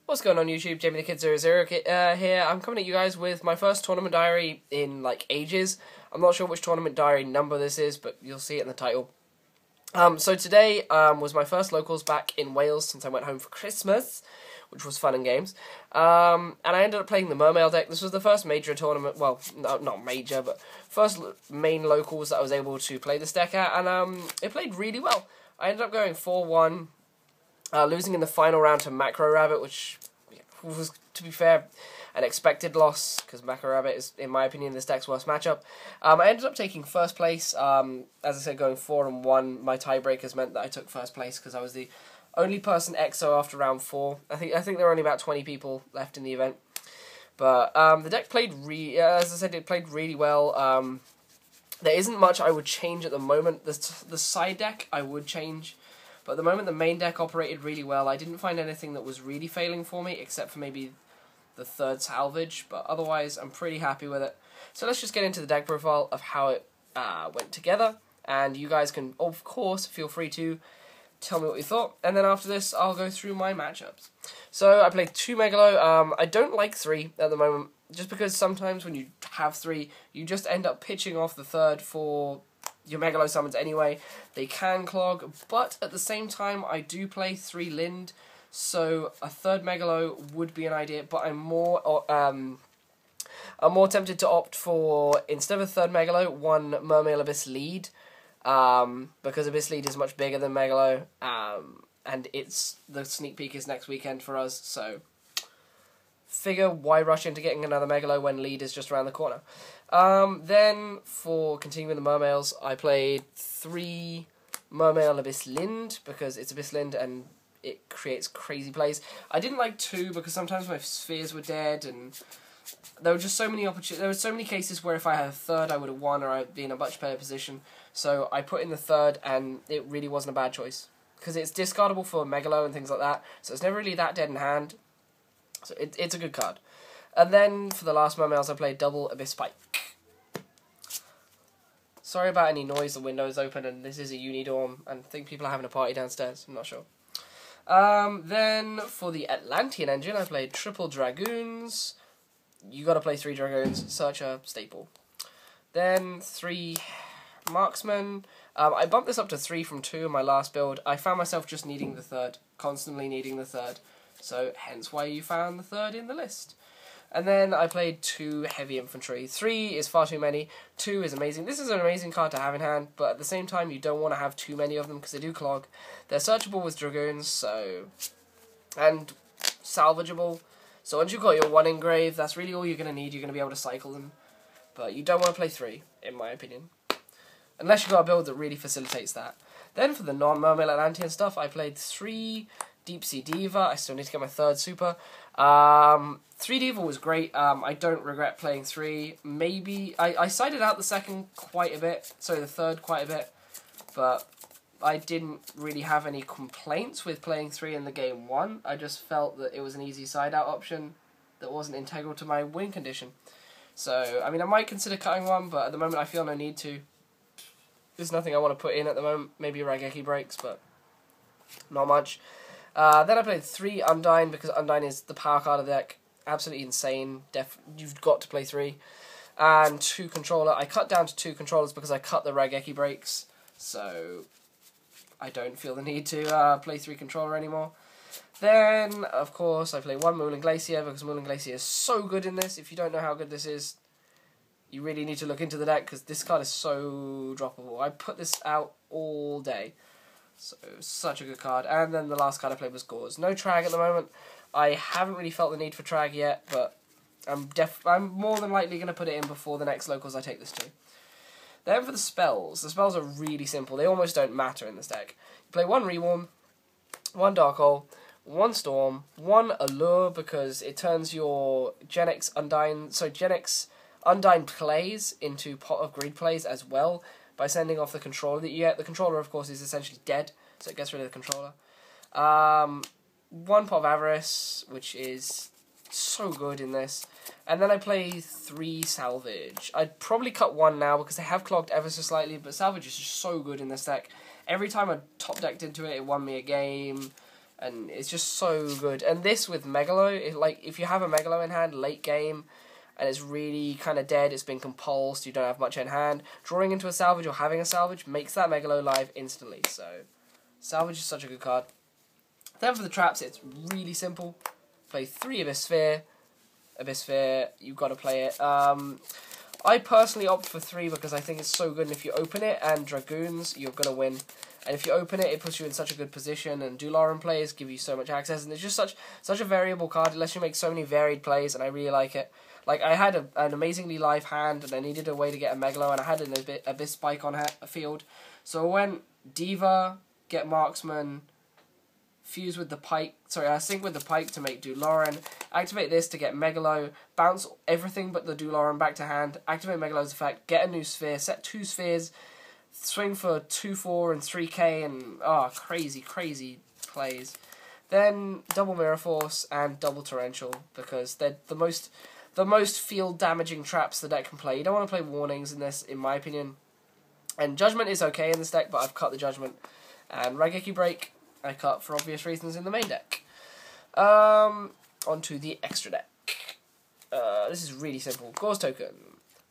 What's going on YouTube? Jamie the Kid 00 here. I'm coming at you guys with my first tournament diary in like ages. I'm not sure which tournament diary number this is, but you'll see it in the title. So today was my first locals back in Wales since I went home for Christmas, which was fun and games. And I ended up playing the Mermail deck. This was the first major tournament, well, no, not major, but first main locals that I was able to play this deck at, and it played really well. I ended up going 4-1. Losing in the final round to Macro Rabbit, which was, to be fair, an expected loss, because Macro Rabbit is, in my opinion, this deck's worst matchup. I ended up taking first place. As I said, going 4-1, my tiebreakers meant that I took first place, because I was the only person EXO after round 4. I think there were only about 20 people left in the event. But the deck played, as I said, it played really well. There isn't much I would change at the moment. The side deck I would change. But at the moment, the main deck operated really well. I didn't find anything that was really failing for me, except for maybe the third salvage. But otherwise, I'm pretty happy with it. So let's just get into the deck profile of how it went together. And you guys can, of course, feel free to tell me what you thought. And then after this, I'll go through my matchups. So I played 2 Megalo. I don't like 3 at the moment, just because sometimes when you have 3, you just end up pitching off the third for your Megalo summons anyway. They can clog, but at the same time I do play 3 Lind, so a third Megalo would be an idea, but I'm more tempted to opt for, instead of a third Megalo, 1 Mermail Abyss lead, because Abyss lead is much bigger than Megalo, and the sneak peek is next weekend for us, so figure why rush into getting another Megalo when lead is just around the corner. Then, for continuing the Mermails, I played 3 Mermail Abyss Lind, because it's Abyss Lind and it creates crazy plays. I didn't like 2, because sometimes my spheres were dead, and there were just so many there were so many cases where if I had a third, I would have won, or I'd be in a much better position. So I put in the third, and it really wasn't a bad choice, because it's discardable for Megalo and things like that, so it's never really that dead in hand. So it's a good card. And then, for the last Mermails, I played double Abyss Spike. Sorry about any noise, the window's open, and this is a uni dorm, and I think people are having a party downstairs, I'm not sure. Then, for the Atlantean engine, I played triple Dragoons. You gotta play 3 Dragoons, such a staple. Then, 3 Marksmen. I bumped this up to 3 from 2 in my last build. I found myself just needing the third, constantly needing the third. So, hence why you found the third in the list. And then I played 2 Heavy Infantry. 3 is far too many. 2 is amazing. This is an amazing card to have in hand, but at the same time, you don't want to have too many of them because they do clog. They're searchable with Dragoons, so, and salvageable. So once you've got your 1 engrave, that's really all you're going to need. You're going to be able to cycle them. But you don't want to play 3, in my opinion. Unless you've got a build that really facilitates that. Then for the non-Mermail Atlantean stuff, I played 3 Deep Sea Diva. I still need to get my 3rd super. 3 Diva was great. I don't regret playing 3. Maybe I sided out the 2nd quite a bit, so the 3rd quite a bit, but I didn't really have any complaints with playing 3 in the game 1. I just felt that it was an easy side out option that wasn't integral to my win condition. So, I mean, I might consider cutting 1, but at the moment I feel no need to. There's nothing I want to put in at the moment. Maybe Raigeki breaks, but not much. Then I played 3 Undyne, because Undyne is the power card of the deck. Absolutely insane. You've got to play 3. And 2 Controller. I cut down to 2 Controllers because I cut the Raigeki breaks. So I don't feel the need to play 3 Controller anymore. Then, of course, I play 1 Moulin Glacier, because Moulin Glacier is so good in this. If you don't know how good this is, you really need to look into the deck, because this card is so droppable. I put this out all day. So, such a good card. And then the last card I played was Gauze. No Trag at the moment. I haven't really felt the need for Trag yet, but I'm more than likely going to put it in before the next locals I take this to. Then for the spells are really simple. They almost don't matter in this deck. You play 1 Rewarm, 1 Dark Hole, 1 Storm, 1 Allure, because it turns your Genix Undyne plays into Pot of Greed plays as well, by sending off the controller that you get. The controller, of course, is essentially dead, so it gets rid of the controller. 1 Pot of Avarice, which is so good in this. And then I play 3 Salvage. I'd probably cut 1 now, because they have clogged ever so slightly, but Salvage is just so good in this deck. Every time I top decked into it, it won me a game. and it's just so good. And this with Megalo, like if you have a Megalo in hand late game, and it's really kind of dead, it's been compulsed, you don't have much in hand, drawing into a salvage or having a salvage makes that Megalo live instantly. So salvage is such a good card. Then for the traps, it's really simple. Play 3 Abyss Sphere. Abyss Sphere, you've got to play it. I personally opt for 3 because I think it's so good, and if you open it and Dragoons, you're going to win. And if you open it, it puts you in such a good position, and Dularan plays give you so much access, and it's just such a variable card. It lets you make so many varied plays, and I really like it. Like, I had an amazingly live hand, and I needed a way to get a Megalo, and I had an Abyss Spike on a field. So I went Diva, get Marksman, fuse with the Pike, sync with the Pike to make Dularan, activate this to get Megalo, bounce everything but the Dularan back to hand, activate Megalo's effect, get a new sphere, set 2 spheres, swing for 2-4 and 3k, and crazy plays. Then double Mirror Force and double Torrential, because they're the most field damaging traps the deck can play. You don't want to play Warnings in this, in my opinion. And Judgment is okay in this deck, but I've cut the Judgment. And Raigeki Break, I cut for obvious reasons in the main deck. Onto the extra deck. This is really simple. Gauze Token.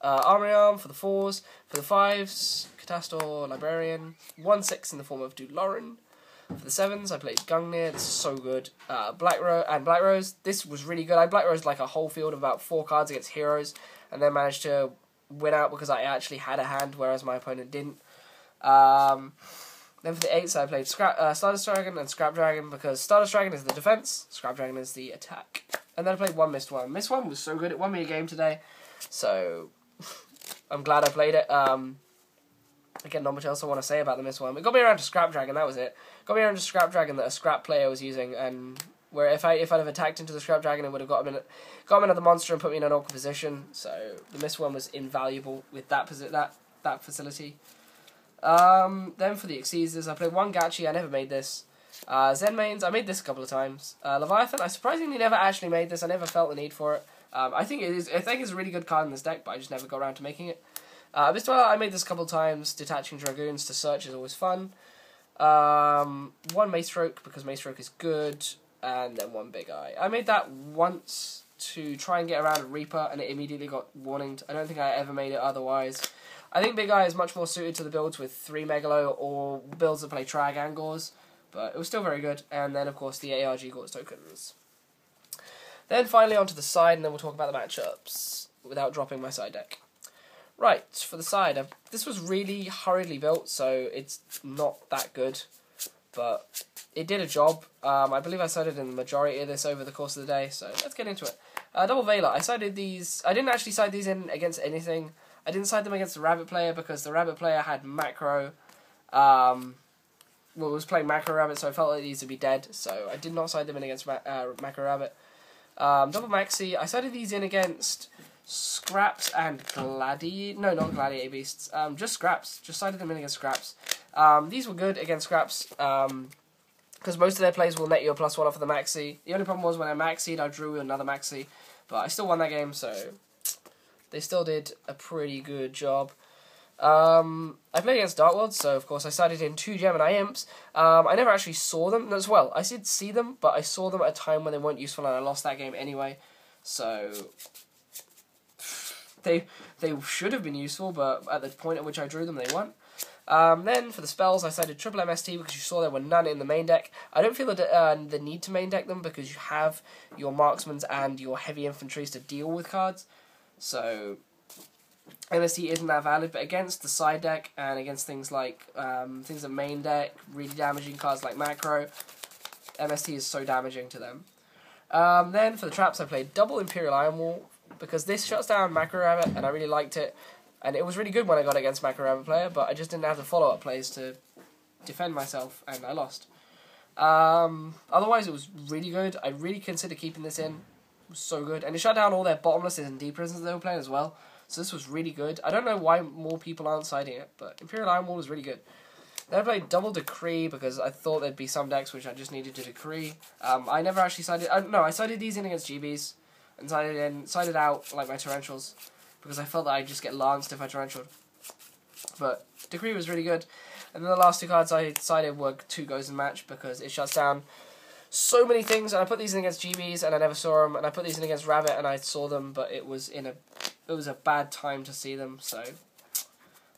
Armory Arm for the 4s. For the 5s, Catastor, Librarian. 1/6 in the form of Dularan. For the 7s, I played Gungnir. This is so good. Black Rose. This was really good. I Black Rose like a whole field of about 4 cards against heroes, and then managed to win out because I actually had a hand, whereas my opponent didn't. Then for the 8s, I played Stardust Dragon and Scrap Dragon, because Stardust Dragon is the defense, Scrap Dragon is the attack. And then I played 1 Mist Worm. Mist Worm was so good, it won me a game today, so I'm glad I played it. Again, not much else I want to say about the Mist Worm. It got me around to Scrap Dragon, that was it. Got me around to Scrap Dragon that a Scrap player was using, and where if I'd have attacked into the Scrap Dragon, it would have got him into the monster and put me in an awkward position. So the Mist Worm was invaluable with that facility. Then for the Exceeders, I played 1 Gachi, I never made this. Zen Mains, I made this a couple of times. Leviathan, I surprisingly never actually made this, I never felt the need for it. I think it's a really good card in this deck, but I just never got around to making it. Abyss Dweller, I made this a couple of times. Detaching Dragoons to search is always fun. 1 Mace Stroke, because Mace Stroke is good, and then 1 Big Eye. I made that once to try and get around a Reaper, and it immediately got warninged. I don't think I ever made it otherwise. I think Big Eye is much more suited to the builds with 3 Megalo or builds that play Trag and Gauze, but it was still very good. And then, of course, the ARG Gauze tokens. Then finally onto the side, and then we'll talk about the matchups without dropping my side deck. Right, for the side, this was really hurriedly built, so it's not that good, but it did a job. I believe I sided in the majority of this over the course of the day, so let's get into it. Double Veiler, I didn't actually side these in against anything. I didn't side them against the Rabbit player because the Rabbit player had Macro, was playing Macro Rabbit, so I felt like these would be dead, so I did not side them in against Macro Rabbit. Double Maxi, I sided these in against Scraps and Gladiator, no, not Gladiator Beasts, just Scraps, just sided them in against Scraps. These were good against Scraps, because most of their plays will net you a +1 off of the Maxi. The only problem was when I Maxied, I drew another Maxi, but I still won that game, so they still did a pretty good job. I played against Dark World, so of course I sided in 2 Gemini Imps. I never actually saw them as well. I did see them, but I saw them at a time when they weren't useful, and I lost that game anyway. So they should have been useful, but at the point at which I drew them, they weren't. Then for the spells, I sided triple MST because you saw there were none in the main deck. I don't feel the need to main deck them because you have your marksmans and your heavy infantries to deal with cards. So MST isn't that valid, but against the side deck and against things like things that main deck, really damaging cards like Macro, MST is so damaging to them. Then for the traps, I played double Imperial Iron Wall because this shuts down Macro Rabbit, and I really liked it. And it was really good when I got against Macro Rabbit player, but I just didn't have the follow-up plays to defend myself, and I lost. Otherwise, it was really good. I really consider keeping this in. It was so good. And it shut down all their bottomlesses and deep prisons they were playing as well. So this was really good. I don't know why more people aren't siding it, but Imperial Iron Wall is really good. Then I played double Decree because I thought there'd be some decks which I just needed to Decree. I never actually sided... no, I sided these in against GBs and sided out like my Torrentials because I felt that I'd just get lanced if I Torrentialed. But Decree was really good. And then the last 2 cards I sided were 2 Goes and Match because it shuts down so many things, and I put these in against GBs and I never saw them, and I put these in against Rabbit and I saw them, but it was a bad time to see them, so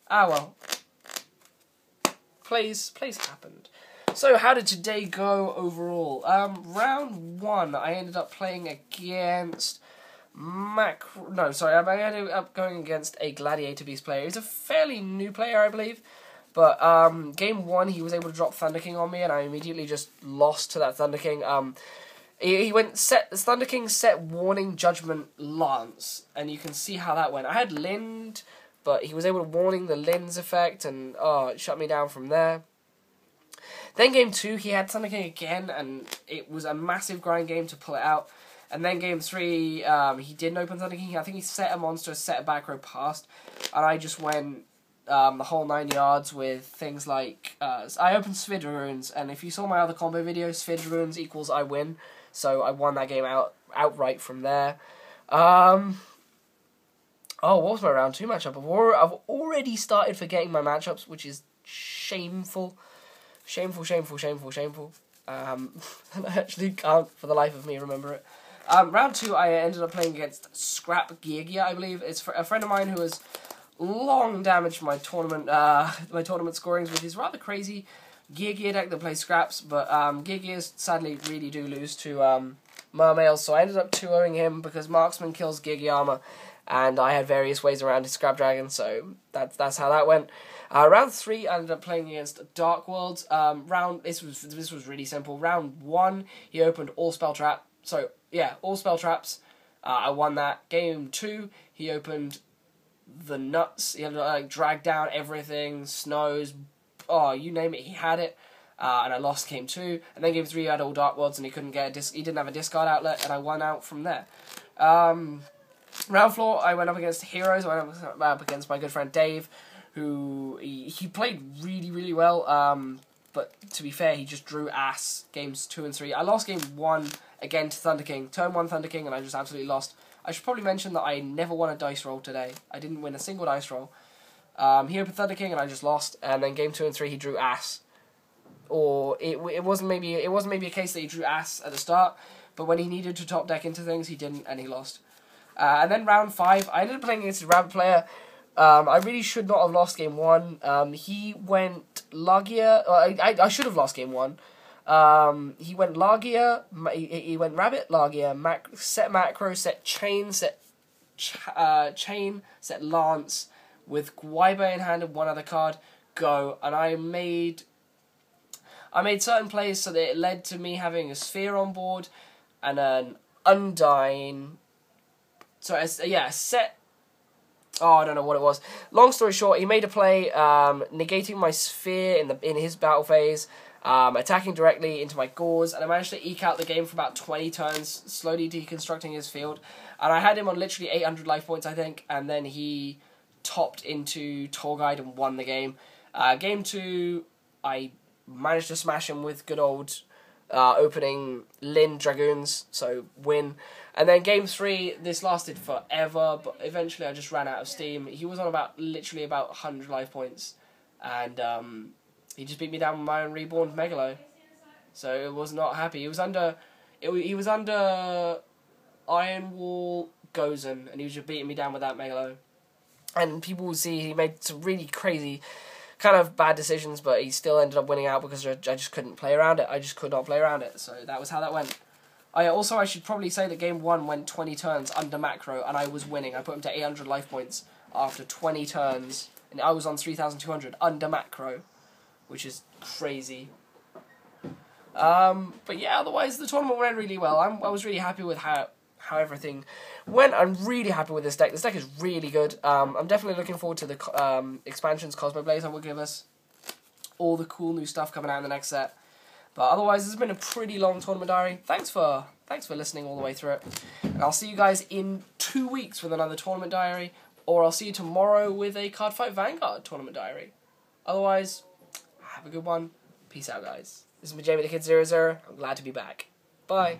well. Plays happened. So how did today go overall? Round 1 I ended up playing against I ended up going against a Gladiator Beasts player. He's a fairly new player, I believe. But game 1, he was able to drop Thunder King on me, and I immediately just lost to that Thunder King. He went Thunder King, set, warning, judgment, lance, and you can see how that went. I had Lind, but he was able to warning the Lind's effect, and it shut me down from there. Then game 2, he had Thunder King again, and it was a massive grind game to pull it out. And then game 3, he didn't open Thunder King. I think he set a monster, set a back row past, and I just went the whole 9 yards with things like I opened Svid Runes, and if you saw my other combo video, Svid Runes equals I win, so I won that game outright from there. What was my round 2 matchup? I've already started forgetting my matchups, which is shameful. Shameful. And I actually can't for the life of me remember it. Round 2, I ended up playing against Scrap Geargia, I believe. It's a friend of mine who has long damaged my tournament scorings with his rather crazy Geargia deck that plays scraps, but Geargias sadly really do lose to Mermail, so I ended up 2-0ing him because Marksman kills Geargia armor, and I had various ways around his Scrap Dragon, so that's how that went. Round 3, I ended up playing against Dark Worlds. This was really simple. Round 1, he opened all spell traps. I won that. Game 2, he opened the nuts. He had to drag down everything, snows, you name it, he had it. And I lost game 2. And then game 3, he had all Dark Worlds, and he couldn't get he didn't have a discard outlet, and I won out from there. Round 4, I went up against Heroes. I went up against my good friend Dave, who he played really, really well. But to be fair, he just drew ass games 2 and 3. I lost game 1 again to Thunder King. Turn 1 Thunder King, and I just absolutely lost. I should probably mention that I never won a dice roll today. I didn't win a single dice roll. He opened Thunder King, and I just lost. And then game 2 and 3, he drew ass. Or it wasn't maybe a case that he drew ass at the start, but when he needed to top deck into things, he didn't, and he lost. And then round 5, I ended up playing against a Rabbit player. I really should not have lost game 1. He went Lagia. I should have lost game 1. He went Lagia. He went Rabbit, Lagia, set macro, set chain, set lance with Guaiba in hand and one other card. Go, and I made certain plays so that it led to me having a Sphere on board and an Undying. So a set. I don't know what it was. Long story short, he made a play negating my Sphere in his battle phase, attacking directly into my Gauze, and I managed to eke out the game for about 20 turns, slowly deconstructing his field. And I had him on literally 800 life points, I think, and then he topped into Tour Guide and won the game. Game 2, I managed to smash him with good old opening Lin Dragoons, so win. And then game 3, this lasted forever, but eventually I just ran out of steam. He was on literally about 100 life points, and he just beat me down with my own reborn Megalo. So it was not happy. He was under Iron Wall Gozen, and he was just beating me down with that Megalo. And people will see he made some really crazy, kind of bad decisions, but he still ended up winning out because I just couldn't play around it. I just could not play around it, so that was how that went. I should probably say that game 1 went 20 turns under macro, and I was winning. I put him to 800 life points after 20 turns, and I was on 3,200 under macro, which is crazy. But yeah, otherwise the tournament went really well. I was really happy with how everything went. I'm really happy with this deck. This deck is really good. I'm definitely looking forward to the expansions Cosmo Blazer will give us. All the cool new stuff coming out in the next set. But otherwise, this has been a pretty long tournament diary. Thanks for listening all the way through it. And I'll see you guys in 2 weeks with another tournament diary, or I'll see you tomorrow with a Cardfight Vanguard tournament diary. Otherwise, have a good one. Peace out, guys. This is Jamie the Kid 00. I'm glad to be back. Bye.